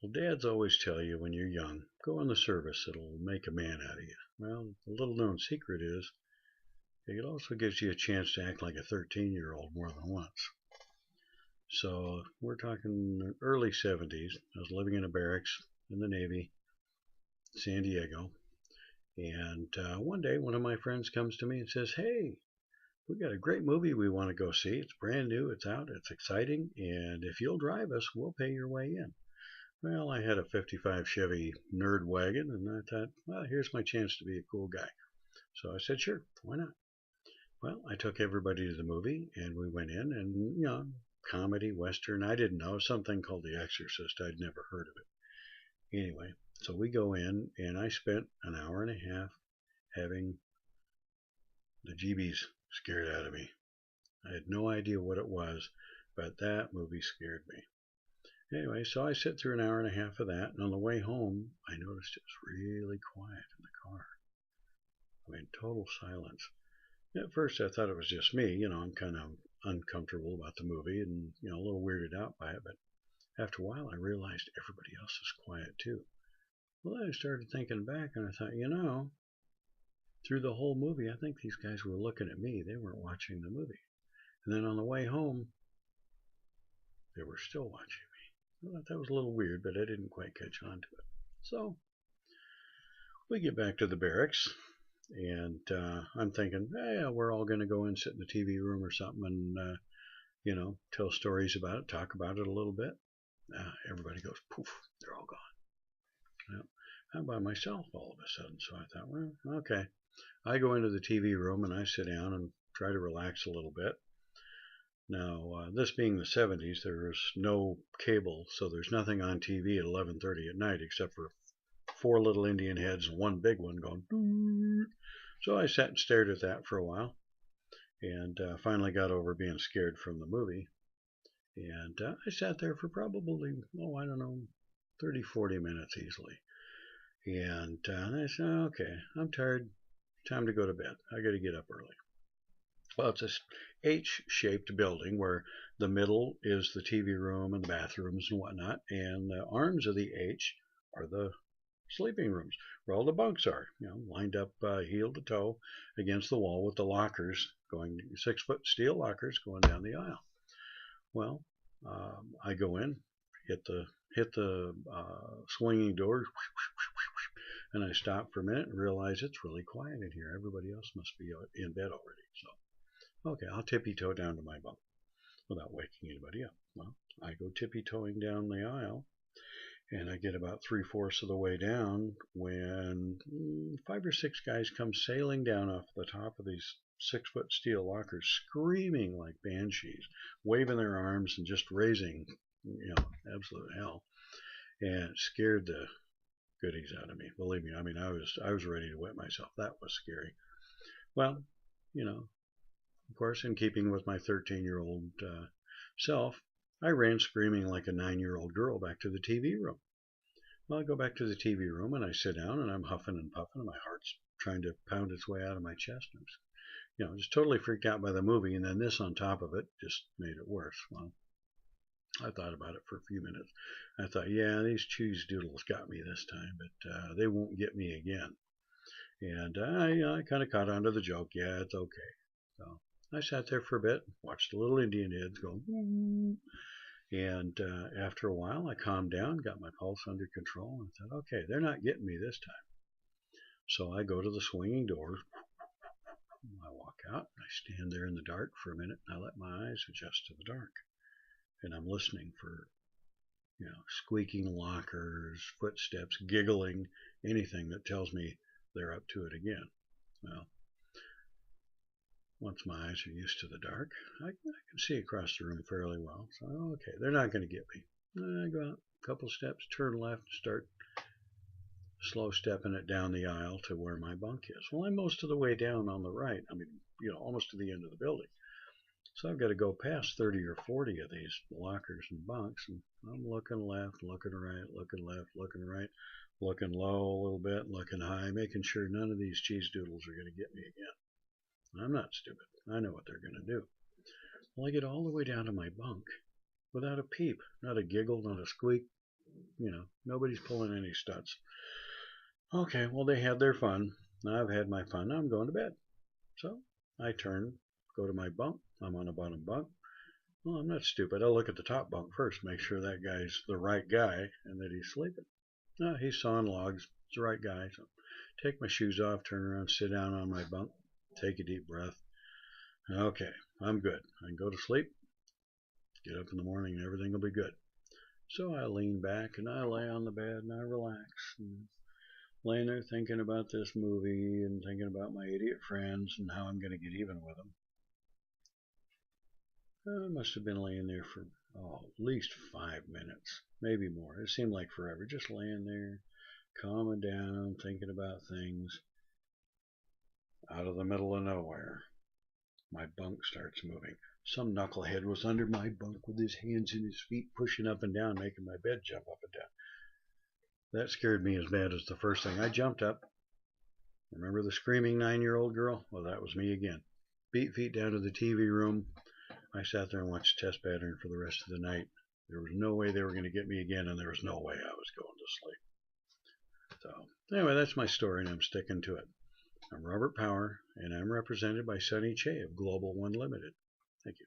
Well, dads always tell you when you're young, go in the service, it'll make a man out of you. Well, the little known secret is it also gives you a chance to act like a 13-year-old more than once. So we're talking early 70s. I was living in a barracks in the Navy, San Diego. And one day, one of my friends comes to me and says, "Hey, we got a great movie we want to go see. It's brand new, it's out, it's exciting, and if you'll drive us, we'll pay your way in." Well, I had a 55 Chevy Nerd wagon, and I thought, well, here's my chance to be a cool guy. So I said, sure, why not? Well, I took everybody to the movie, and we went in, and, comedy, Western. I didn't know something called The Exorcist. I'd never heard of it. Anyway, so we go in, and I spent an hour and a half having the jeebies scared out of me. I had no idea what it was, but that movie scared me. Anyway, so I sit through an hour and a half of that, and on the way home, I noticed it was really quiet in the car. I mean, total silence. At first, I thought it was just me. I'm kind of uncomfortable about the movie and, a little weirded out by it. But after a while, I realized everybody else is quiet too. Well, then I started thinking back, and I thought, through the whole movie, I think these guys were looking at me. They weren't watching the movie. And then on the way home, they were still watching. I thought that was a little weird, but I didn't quite catch on to it. So we get back to the barracks, and I'm thinking, hey, we're all going to go and sit in the TV room or something and, tell stories about it, talk about it a little bit. Everybody goes, poof, they're all gone. Well, I'm by myself all of a sudden. So I thought, well, okay. I go into the TV room and I sit down and try to relax a little bit. Now, this being the 70s, there was no cable, so there's nothing on TV at 11:30 at night except for 4 little Indian heads and one big one going. Doo. So I sat and stared at that for a while, and finally got over being scared from the movie. And I sat there for probably, 30, 40 minutes easily. And I said, okay, I'm tired. Time to go to bed. I got to get up early. Well, it's a H-shaped building where the middle is the TV room and the bathrooms and whatnot, and the arms of the H are the sleeping rooms where all the bunks are, lined up heel to toe against the wall with the lockers going, 6-foot steel lockers going down the aisle. Well, I go in, hit the swinging door, and I stop for a minute and realize it's really quiet in here. Everybody else must be in bed already. So. Okay, I'll tippy-toe down to my bunk without waking anybody up. Well, I go tippy-toeing down the aisle, and I get about 3/4 of the way down when 5 or 6 guys come sailing down off the top of these 6-foot steel lockers, screaming like banshees, waving their arms and just raising, absolute hell, and it scared the goodies out of me. Believe me, I was ready to wet myself. That was scary. Well, of course, in keeping with my 13-year-old self, I ran screaming like a 9-year-old girl back to the TV room. Well, I go back to the TV room and I sit down and I'm huffing and puffing and my heart's trying to pound its way out of my chest. I'm just totally freaked out by the movie, and then this on top of it just made it worse. Well, I thought about it for a few minutes. I thought, yeah, these cheese doodles got me this time, but they won't get me again. And I kind of caught on to the joke. Yeah, it's okay. So I sat there for a bit, watched the little Indian heads go, and after a while I calmed down, got my pulse under control, and thought, okay, they're not getting me this time. So I go to the swinging doors, I walk out, I stand there in the dark for a minute, and I let my eyes adjust to the dark. And I'm listening for, squeaking lockers, footsteps, giggling, anything that tells me they're up to it again. Well, once my eyes are used to the dark, I can see across the room fairly well. So, okay, they're not going to get me. I go out a couple steps, turn left, start slow stepping it down the aisle to where my bunk is. Well, I'm most of the way down on the right. Almost to the end of the building. So I've got to go past 30 or 40 of these lockers and bunks, and I'm looking left, looking right, looking left, looking right, looking low a little bit, looking high, making sure none of these cheese doodles are going to get me again. I'm not stupid. I know what they're going to do. Well, I get all the way down to my bunk without a peep, not a giggle, not a squeak, Nobody's pulling any stunts. Okay, well, they had their fun. I've had my fun. Now I'm going to bed. So I turn, go to my bunk. I'm on the bottom bunk. Well, I'm not stupid. I'll look at the top bunk first, make sure that guy's the right guy and that he's sleeping. No, he's sawing logs. He's the right guy. So take my shoes off, turn around, sit down on my bunk, take a deep breath. Okay, I'm good. I can go to sleep, get up in the morning, and everything will be good. So I lean back and I lay on the bed and I relax. And laying there thinking about this movie and thinking about my idiot friends and how I'm going to get even with them. I must have been laying there for at least 5 minutes, maybe more. It seemed like forever, just laying there, calming down, thinking about things. Out of the middle of nowhere, my bunk starts moving. Some knucklehead was under my bunk with his hands and his feet pushing up and down, making my bed jump up and down. That scared me as bad as the first thing. I jumped up. Remember the screaming 9-year-old girl? Well, that was me again. Beat feet down to the TV room. I sat there and watched Test Pattern for the rest of the night. There was no way they were going to get me again, and there was no way I was going to sleep. So, anyway, that's my story, and I'm sticking to it. I'm Robert Power, and I'm represented by Sonny Che of Global One Ltd. Thank you.